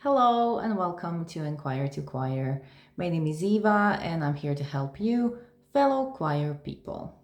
Hello and welcome to Enquire to Choir. My name is Eva and I'm here to help you, fellow choir people.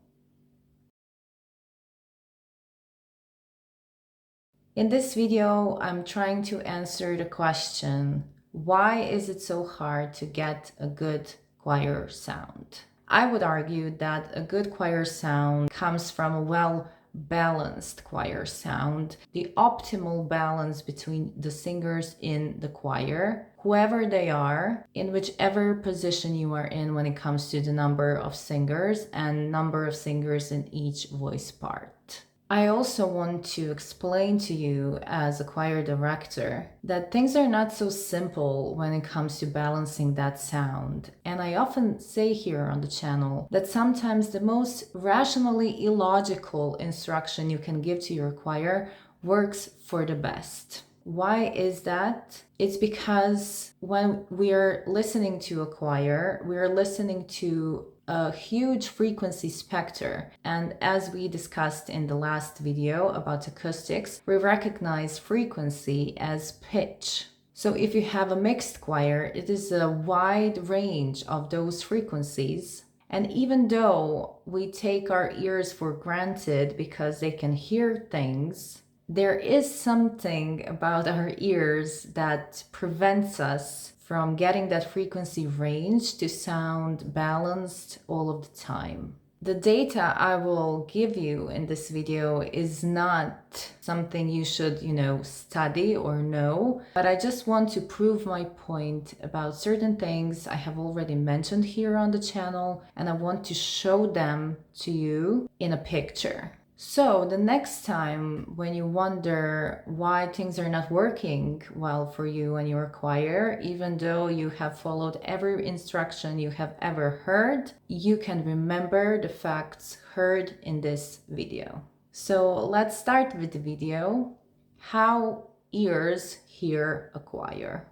In this video, I'm trying to answer the question, why is it so hard to get a good choir sound? I would argue that a good choir sound comes from a well-balanced choir sound, the optimal balance between the singers in the choir, whoever they are, in whichever position you are in when it comes to the number of singers and number of singers in each voice part. I also want to explain to you as a choir director that things are not so simple when it comes to balancing that sound. And I often say here on the channel that sometimes the most rationally illogical instruction you can give to your choir works for the best. Why is that? It's because when we're listening to a choir, we're listening to a huge frequency spectrum. And as we discussed in the last video about acoustics, we recognize frequency as pitch. So if you have a mixed choir, it is a wide range of those frequencies. And even though we take our ears for granted because they can hear things, there is something about our ears that prevents us from getting that frequency range to sound balanced all of the time. The data I will give you in this video is not something you should, study or know, but I just want to prove my point about certain things I have already mentioned here on the channel, and I want to show them to you in a picture. So the next time when you wonder why things are not working well for you and your choir, even though you have followed every instruction you have ever heard, you can remember the facts heard in this video. So let's start with the video, how ears hear a choir.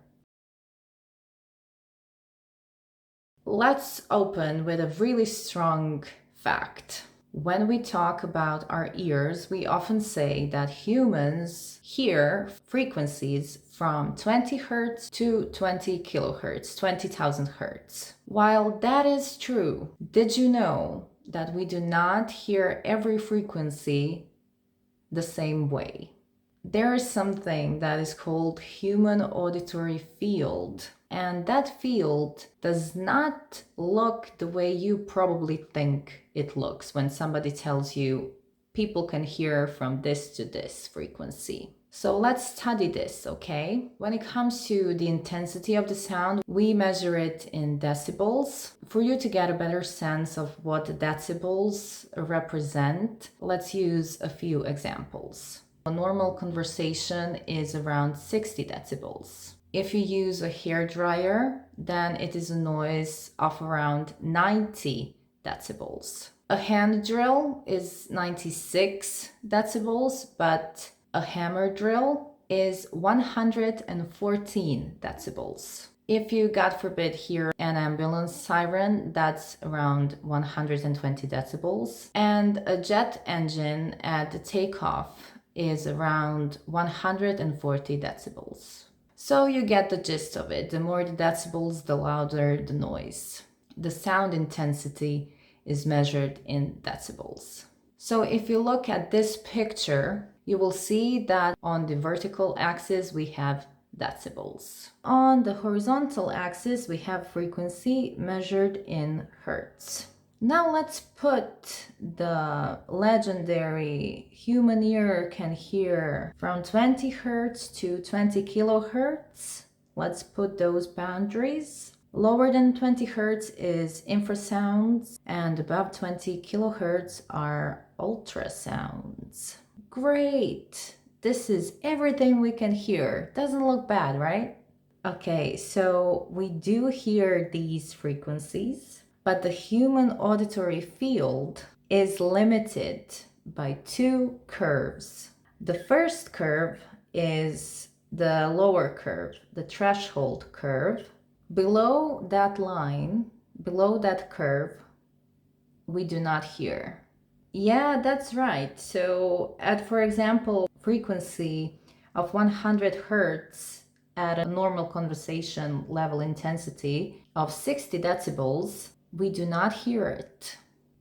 Let's open with a really strong fact. When we talk about our ears, we often say that humans hear frequencies from 20 hertz to 20 kilohertz, 20,000 hertz. While that is true, did you know that we do not hear every frequency the same way? There is something that is called human auditory field, and that field does not look the way you probably think it looks when somebody tells you people can hear from this to this frequency. So let's study this, okay? When it comes to the intensity of the sound, we measure it in decibels. For you to get a better sense of what decibels represent, let's use a few examples. A normal conversation is around 60 decibels. If you use a hairdryer, then it is a noise of around 90 decibels. A hand drill is 96 decibels, but a hammer drill is 114 decibels. If you, God forbid, hear an ambulance siren, that's around 120 decibels. And a jet engine at the takeoff is around 140 decibels. So you get the gist of it. The more the decibels, the louder the noise. The sound intensity is measured in decibels. So if you look at this picture, you will see that on the vertical axis we have decibels. On the horizontal axis we have frequency measured in hertz. Now let's put the legendary human ear can hear from 20 hertz to 20 kilohertz. Let's put those boundaries. Lower than 20 hertz is infrasounds, and above 20 kilohertz are ultrasounds. Great! This is everything we can hear. Doesn't look bad, right? Okay, so we do hear these frequencies, but the human auditory field is limited by two curves. The first curve is the lower curve, the threshold curve. Below that line, below that curve, we do not hear. Yeah, that's right. So at, for example, frequency of 100 hertz at a normal conversation level intensity of 60 decibels, we do not hear it.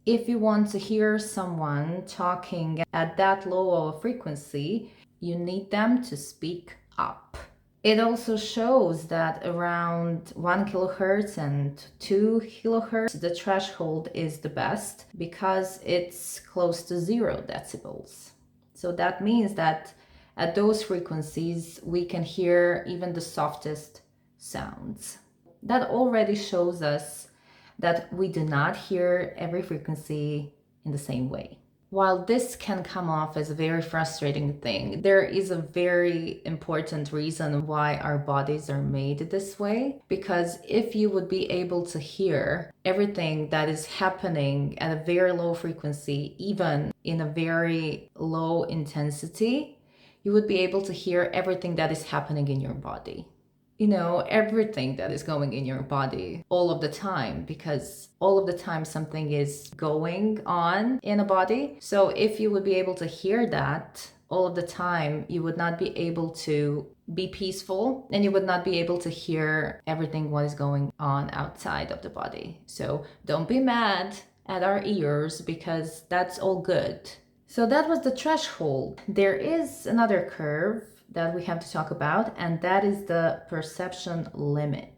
If you want to hear someone talking at that low of a frequency, you need them to speak up. It also shows that around 1 kilohertz and 2 kilohertz, the threshold is the best because it's close to 0 decibels. So that means that at those frequencies, we can hear even the softest sounds. That already shows us that we do not hear every frequency in the same way. While this can come off as a very frustrating thing, there is a very important reason why our bodies are made this way. Because if you would be able to hear everything that is happening at a very low frequency, even in a very low intensity, you would be able to hear everything that is happening in your body. Everything that is going in your body all of the time, because all of the time something is going on in a body. So if you would be able to hear that all of the time, you would not be able to be peaceful, and you would not be able to hear everything what is going on outside of the body. So don't be mad at our ears, because that's all good. So that was the threshold. There is another curve that we have to talk about, and that is the perception limit.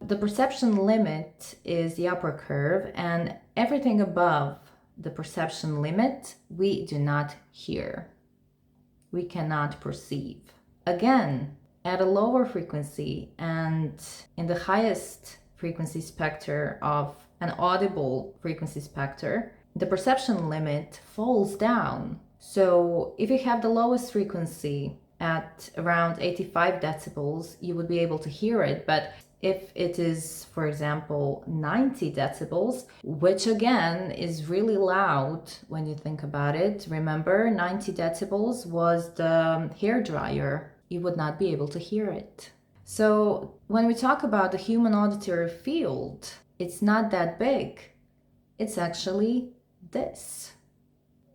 The perception limit is the upper curve, and everything above the perception limit we do not hear. We cannot perceive. Again, at a lower frequency and in the highest frequency spectrum of an audible frequency spectrum, the perception limit falls down. So if you have the lowest frequency at around 85 decibels, you would be able to hear it. But if it is, for example, 90 decibels, which again is really loud when you think about it, remember 90 decibels was the hair dryer, you would not be able to hear it. So when we talk about the human auditory field, it's not that big. It's actually this.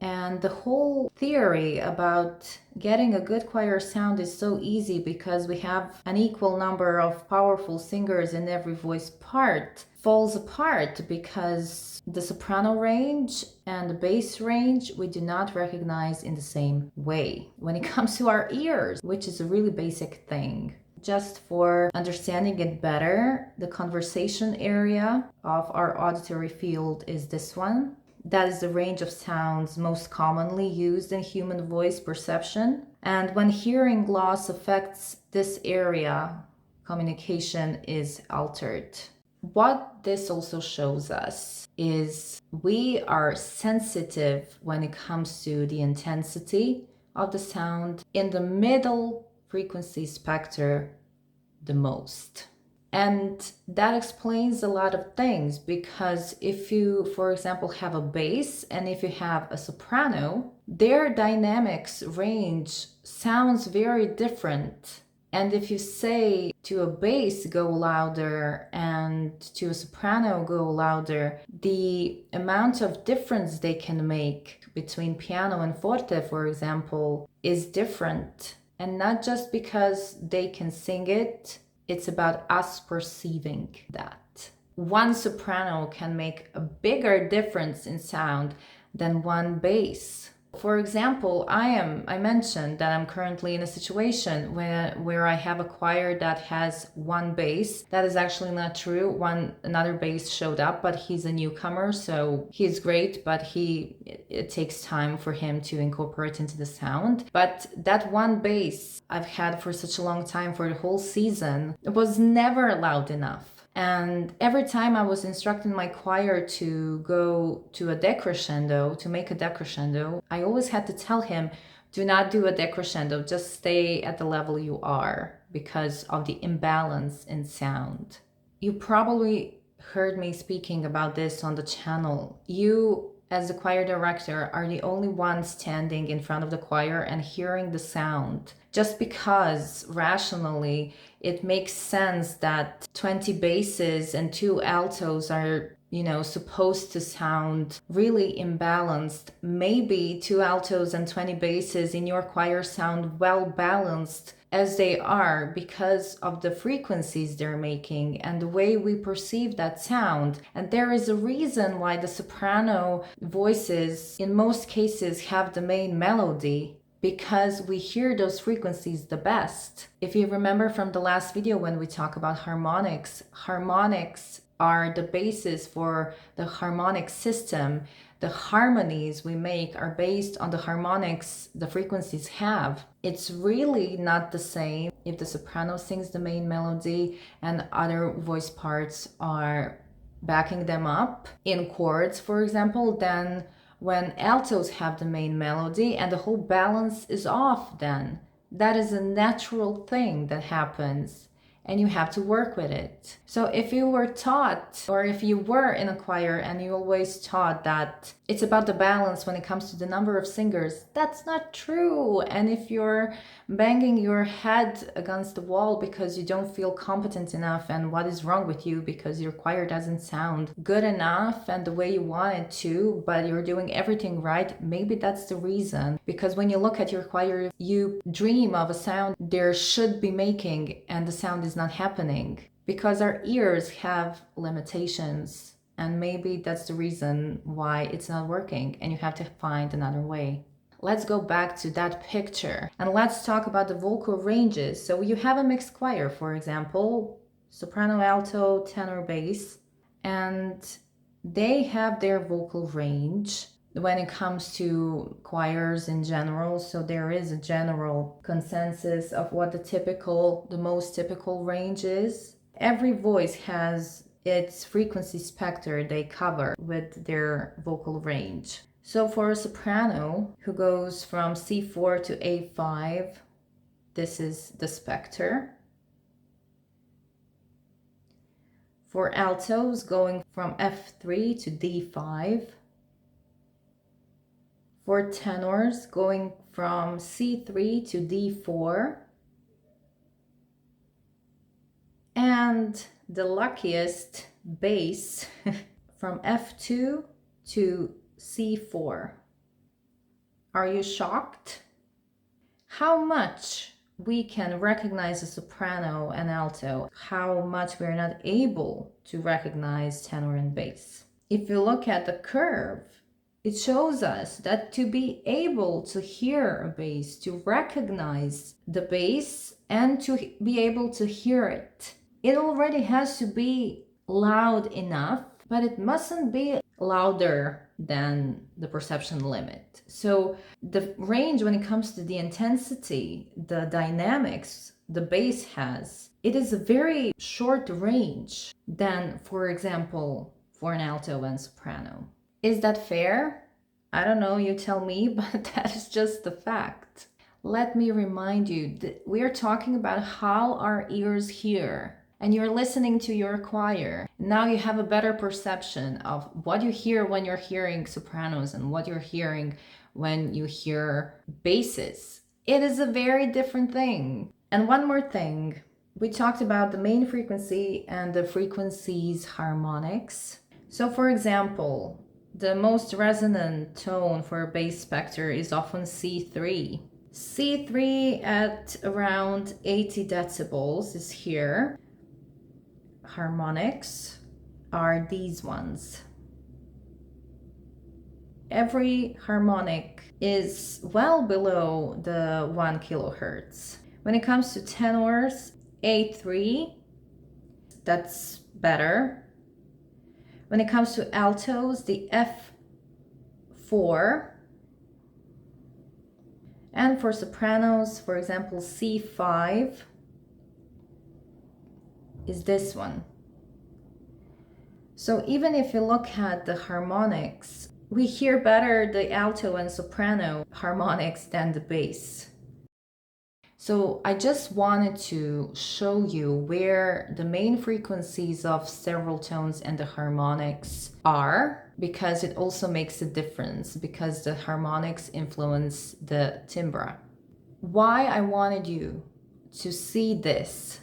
And the whole theory about getting a good choir sound is so easy because we have an equal number of powerful singers in every voice part falls apart because the soprano range and the bass range we do not recognize in the same way when it comes to our ears, which is a really basic thing. Just for understanding it better, the conversation area of our auditory field is this one. That is the range of sounds most commonly used in human voice perception. And when hearing loss affects this area, communication is altered. What this also shows us is we are sensitive when it comes to the intensity of the sound in the middle frequency spectrum the most. And that explains a lot of things, because if you, for example, have a bass and if you have a soprano, their dynamics range sounds very different. And if you say to a bass go louder and to a soprano go louder, the amount of difference they can make between piano and forte, for example, is different. And not just because they can sing it, it's about us perceiving that. One soprano can make a bigger difference in sound than one bass. For example, I mentioned that I'm currently in a situation where I have a choir that has one bass. That is actually not true. Another bass showed up, but he's a newcomer, so he's great, but it takes time for him to incorporate into the sound. But that one bass I've had for such a long time, for the whole season, was never loud enough. And every time I was instructing my choir to go to a decrescendo, to make a decrescendo, I always had to tell him, do not do a decrescendo, just stay at the level you are, because of the imbalance in sound. You probably heard me speaking about this on the channel. You, as the choir director, are the only one standing in front of the choir and hearing the sound. Just because rationally it makes sense that 20 basses and 2 altos are, supposed to sound really imbalanced. Maybe 2 altos and 20 basses in your choir sound well balanced as they are because of the frequencies they're making and the way we perceive that sound. And there is a reason why the soprano voices in most cases have the main melody, because we hear those frequencies the best. If you remember from the last video when we talk about harmonics, harmonics are the basis for the harmonic system. The harmonies we make are based on the harmonics the frequencies have. It's really not the same if the soprano sings the main melody and other voice parts are backing them up in chords, for example, then when altos have the main melody and the whole balance is off, then that is a natural thing that happens and you have to work with it. So if you were taught, or if you were in a choir and you always taught that it's about the balance when it comes to the number of singers, that's not true. And if you're banging your head against the wall because you don't feel competent enough and what is wrong with you because your choir doesn't sound good enough and the way you want it to, but you're doing everything right, maybe that's the reason. Because when you look at your choir, you dream of a sound there should be making and the sound is not happening because our ears have limitations, and maybe that's the reason why it's not working and you have to find another way. Let's go back to that picture and let's talk about the vocal ranges. So you have a mixed choir, for example, soprano, alto, tenor, bass, and they have their vocal range when it comes to choirs in general. So there is a general consensus of what the most typical range is. Every voice has its frequency spectrum they cover with their vocal range. So for a soprano who goes from C4 to A5, this is the spectre. For altos, going from F3 to D5. For tenors, going from C3 to D4. And the luckiest, bass, from F2 to C4. Are you shocked? How much we can recognize a soprano and alto, how much we're not able to recognize tenor and bass. If you look at the curve, it shows us that to be able to hear a bass, to recognize the bass and to be able to hear it, it already has to be loud enough, but it mustn't be louder than the perception limit. So the range when it comes to the intensity, the dynamics the bass has, it is a very short range than, for example, for an alto and soprano. Is that fair? I don't know, you tell me, but that is just the fact. Let me remind you that we are talking about how our ears hear. And you're listening to your choir. Now you have a better perception of what you hear when you're hearing sopranos and what you're hearing when you hear basses. It is a very different thing. And one more thing. We talked about the main frequency and the frequency's harmonics. So for example, the most resonant tone for a bass spectre is often C3. C3 at around 80 decibels is here. Harmonics are these ones. Every harmonic is well below the 1 kilohertz. When it comes to tenors, A3, that's better. When it comes to altos, the F4. And for sopranos, for example, C5 is this one. So even if you look at the harmonics, we hear better the alto and soprano harmonics than the bass. So I just wanted to show you where the main frequencies of several tones and the harmonics are, because it also makes a difference, because the harmonics influence the timbre. Why I wanted you to see this,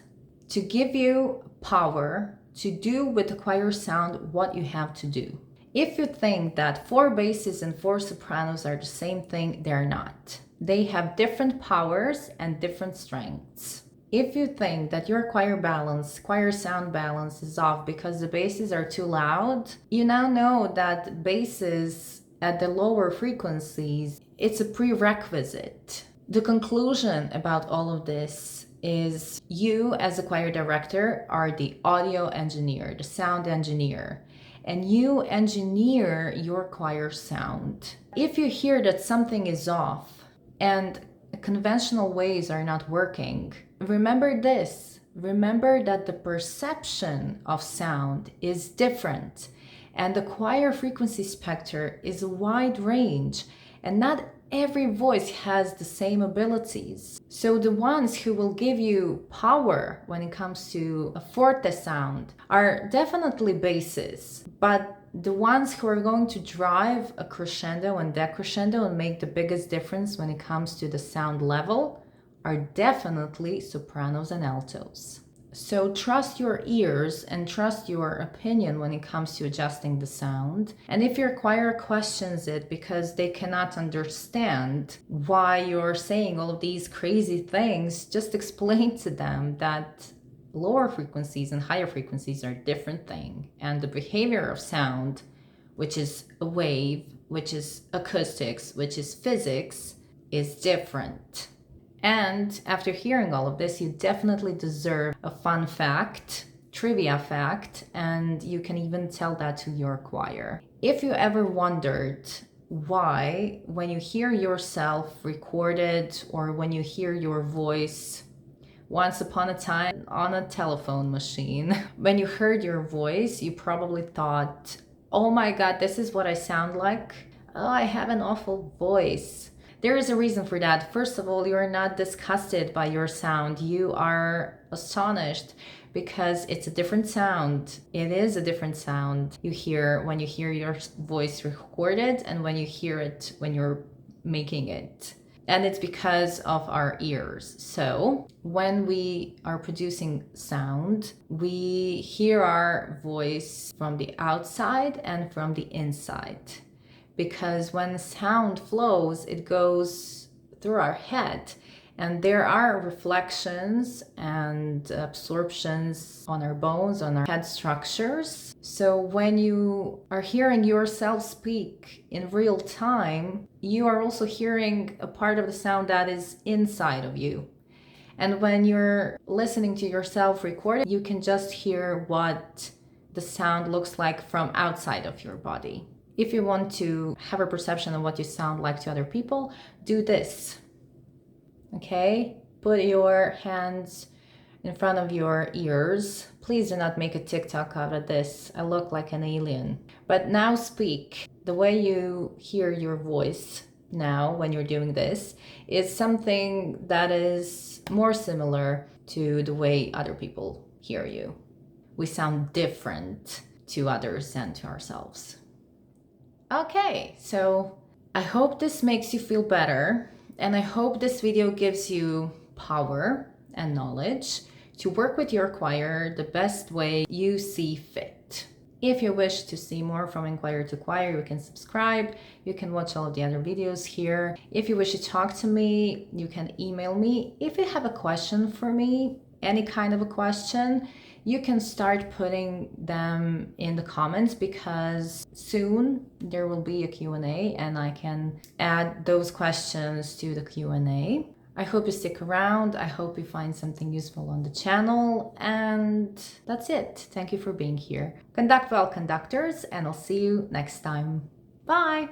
to give you power to do with the choir sound what you have to do. If you think that 4 basses and 4 sopranos are the same thing, they're not. They have different powers and different strengths. If you think that your choir sound balance is off because the basses are too loud, you now know that basses at the lower frequencies, it's a prerequisite. The conclusion about all of this is you as a choir director are the audio engineer, the sound engineer, and you engineer your choir sound. If you hear that something is off and conventional ways are not working, remember this. Remember that the perception of sound is different, and the choir frequency spectrum is a wide range, and not every voice has the same abilities. So the ones who will give you power when it comes to a forte sound are definitely basses, but the ones who are going to drive a crescendo and decrescendo and make the biggest difference when it comes to the sound level are definitely sopranos and altos. So trust your ears and trust your opinion when it comes to adjusting the sound. And if your choir questions it because they cannot understand why you're saying all of these crazy things, just explain to them that lower frequencies and higher frequencies are a different thing. And the behavior of sound, which is a wave, which is acoustics, which is physics, is different. And after hearing all of this, you definitely deserve a fun fact, trivia fact, and you can even tell that to your choir. If you ever wondered why, when you hear yourself recorded or when you hear your voice once upon a time on a telephone machine, when you heard your voice, you probably thought, oh my God, this is what I sound like. Oh, I have an awful voice. There is a reason for that. First of all, you are not disgusted by your sound. You are astonished because it's a different sound. It is a different sound you hear when you hear your voice recorded and when you hear it when you're making it. And it's because of our ears. So when we are producing sound, we hear our voice from the outside and from the inside. Because when sound flows, it goes through our head, and there are reflections and absorptions on our bones, on our head structures. So when you are hearing yourself speak in real time, you are also hearing a part of the sound that is inside of you. And when you're listening to yourself recorded, you can just hear what the sound looks like from outside of your body. If you want to have a perception of what you sound like to other people, do this. Okay? Put your hands in front of your ears. Please do not make a TikTok out of this. I look like an alien. But now speak. The way you hear your voice now when you're doing this is something that is more similar to the way other people hear you. We sound different to others and to ourselves. Okay, so I hope this makes you feel better, and I hope this video gives you power and knowledge to work with your choir the best way you see fit. If you wish to see more from Enquire to Choir, you can subscribe, you can watch all of the other videos here. If you wish to talk to me, you can email me. If you have a question for me, any kind of a question, you can start putting them in the comments, because soon there will be a Q&A and I can add those questions to the Q&A. I hope you stick around. I hope you find something useful on the channel, and that's it. Thank you for being here. Conduct well, conductors, and I'll see you next time. Bye!